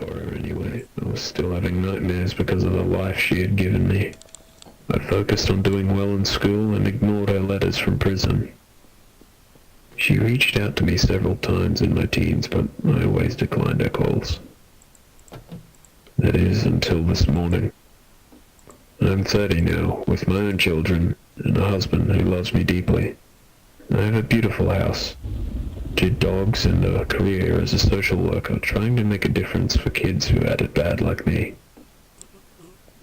for her anyway. I was still having nightmares because of the life she had given me. I focused on doing well in school and ignored her letters from prison. She reached out to me several times in my teens, but I always declined her calls. That is, until this morning. I'm 30 now, with my own children, and a husband who loves me deeply. I have a beautiful house, 2 dogs, and a career as a social worker, trying to make a difference for kids who had it bad like me.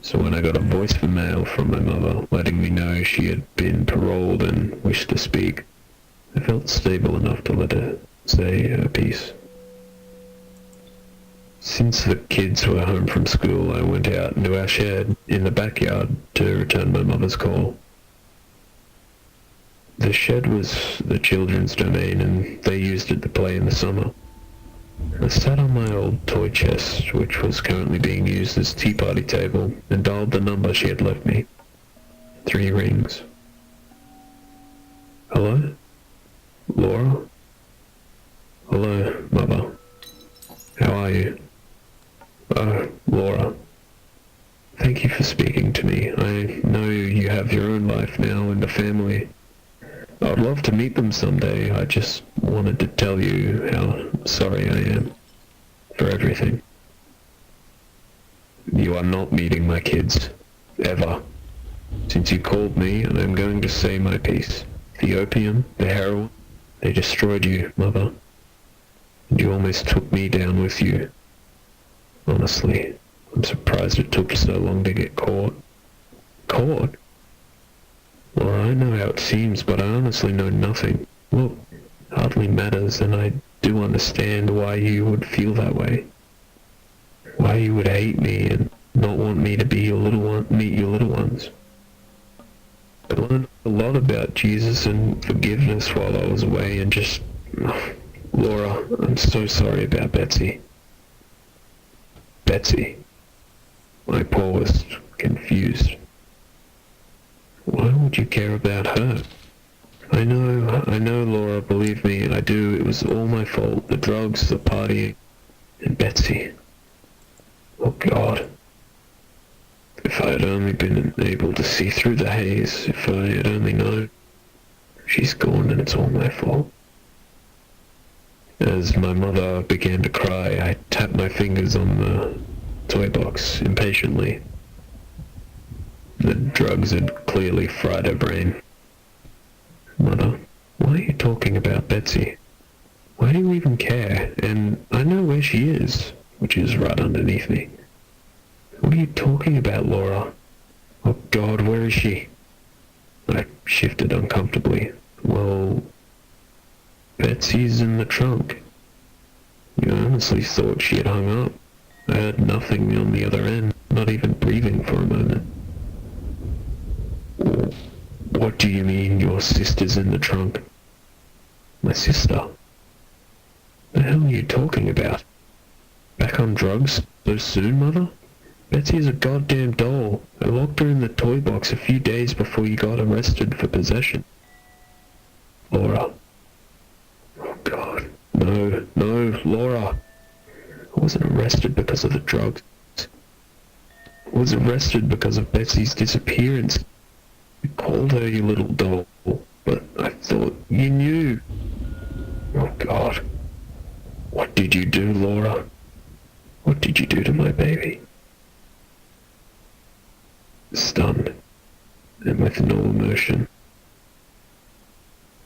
So when I got a voicemail from my mother letting me know she had been paroled and wished to speak, I felt stable enough to let her say her piece. Since the kids were home from school, I went out into our shed in the backyard to return my mother's call. The shed was the children's domain, and they used it to play in the summer. I sat on my old toy chest, which was currently being used as tea party table, and dialed the number she had left me. 3 rings. Hello? Laura? Hello, Mother. How are you? Laura. Thank you for speaking to me. I know you have your own life now and a family. I'd love to meet them someday. I just wanted to tell you how sorry I am for everything. You are not meeting my kids. Ever. Since you called me, I'm going to say my piece. The opium, the heroin, they destroyed you, Mother. And you almost took me down with you. Honestly, I'm surprised it took so long to get caught. Caught? Well, I know how it seems, but I honestly know nothing. Look, hardly matters, and I do understand why you would feel that way. Why you would hate me and not want me to be your little one, meet your little ones. I learned a lot about Jesus and forgiveness while I was away, and just... Laura, I'm so sorry about Betsy. Betsy. I paused, confused. Why would you care about her? I know, Laura, believe me, I do. It was all my fault. The drugs, the partying, and Betsy. Oh, God. If I had only been able to see through the haze, if I had only known. She's gone and it's all my fault. As my mother began to cry, I tapped my fingers on the toy box impatiently. The drugs had clearly fried her brain. Mother, why are you talking about Betsy? Why do you even care? And I know where she is, which is right underneath me. What are you talking about, Laura? Oh God, where is she? I shifted uncomfortably. Well, Betsy's in the trunk. You honestly thought she had hung up. I heard nothing on the other end, not even breathing for a moment. What do you mean your sister's in the trunk? My sister? The hell are you talking about? Back on drugs so soon, Mother? Betsy is a goddamn doll. I locked her in the toy box a few days before you got arrested for possession. Laura. Oh God. No, Laura. I wasn't arrested because of the drugs. I was arrested because of Betsy's disappearance. You called her your little doll, but I thought you knew. Oh God. What did you do, Laura? What did you do to my baby? Stunned, and with no emotion,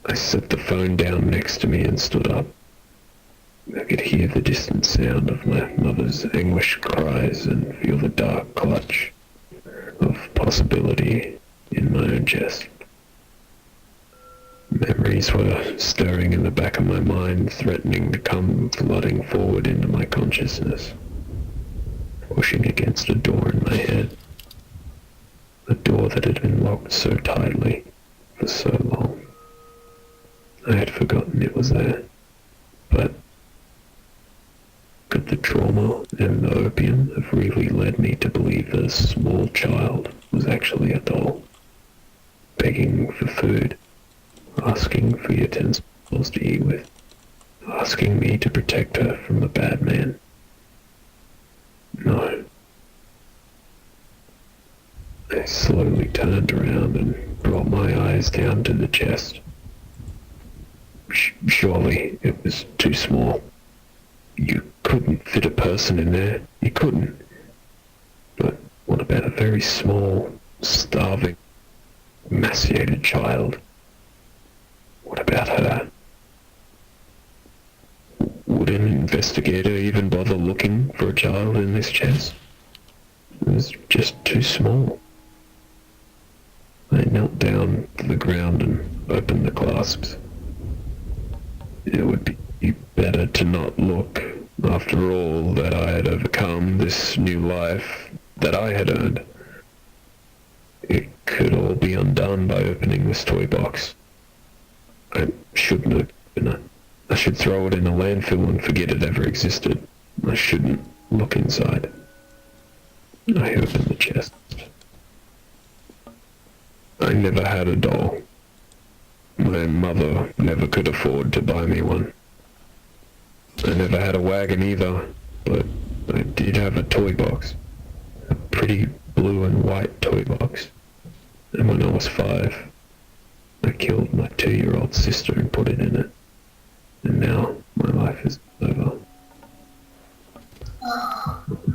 I set the phone down next to me and stood up. I could hear the distant sound of my mother's anguished cries and feel the dark clutch of possibility in my own chest. Memories were stirring in the back of my mind, threatening to come flooding forward into my consciousness, pushing against a door in my head. A door that had been locked so tightly for so long. I had forgotten it was there. But could the trauma and the opium have really led me to believe that a small child was actually a doll, begging for food, asking for utensils to eat with, asking me to protect her from a bad man? I slowly turned around and brought my eyes down to the chest. Surely it was too small. You couldn't fit a person in there. You couldn't. But what about a very small, starving, emaciated child? What about her? Would an investigator even bother looking for a child in this chest? It was just too small. I knelt down to the ground and opened the clasps. It would be better to not look, after all that I had overcome, this new life that I had earned. It could all be undone by opening this toy box. I shouldn't open it. I should throw it in a landfill and forget it ever existed. I shouldn't look inside. I opened the chest. I never had a doll. My mother never could afford to buy me one. I never had a wagon either, but I did have a toy box. A pretty blue and white toy box. And when I was 5, I killed my 2-year-old sister and put it in it. And now my life is